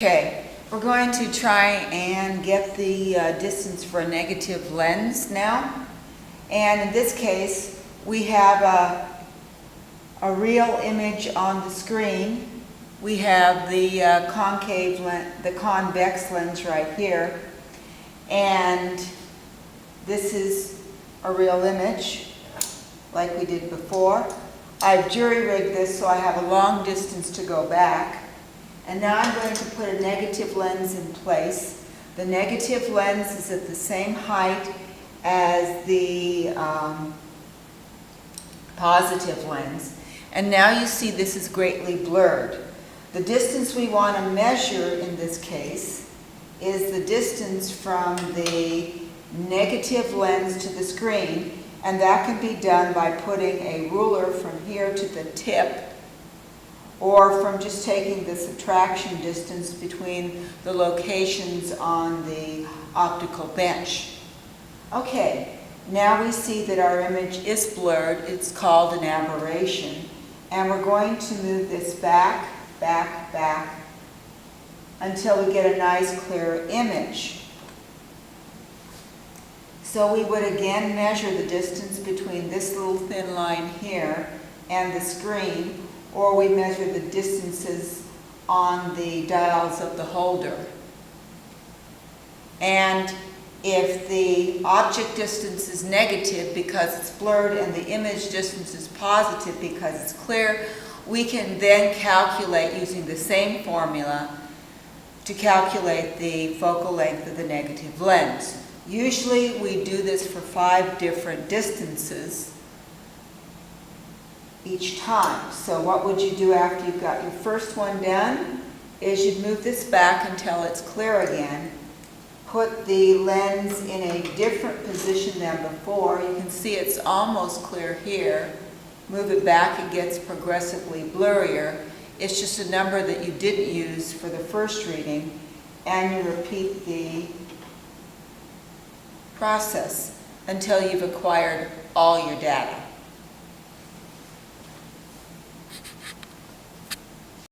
Okay, we're going to try and get the distance for a negative lens now. And in this case, we have a real image on the screen. We have the convex lens right here. And this is a real image, like we did before. I've jury-rigged this so I have a long distance to go back. And now I'm going to put a negative lens in place. The negative lens is at the same height as the positive lens. And now you see this is greatly blurred. The distance we want to measure in this case is the distance from the negative lens to the screen, and that can be done by putting a ruler from here to the tip, or from just taking the subtraction distance between the locations on the optical bench. Okay, now we see that our image is blurred. It's called an aberration. And we're going to move this back, back, back, until we get a nice clear image. So we would again measure the distance between this little thin line here and the screen, or we measure the distances on the dials of the holder. And if the object distance is negative because it's blurred and the image distance is positive because it's clear, we can then calculate using the same formula to calculate the focal length of the negative lens. Usually we do this for 5 different distances each time. So what would you do after you've got your first one done is you'd move this back until it's clear again. Put the lens in a different position than before. You can see it's almost clear here. Move it back, it gets progressively blurrier. It's just a number that you didn't use for the first reading, and you repeat the process until you've acquired all your data.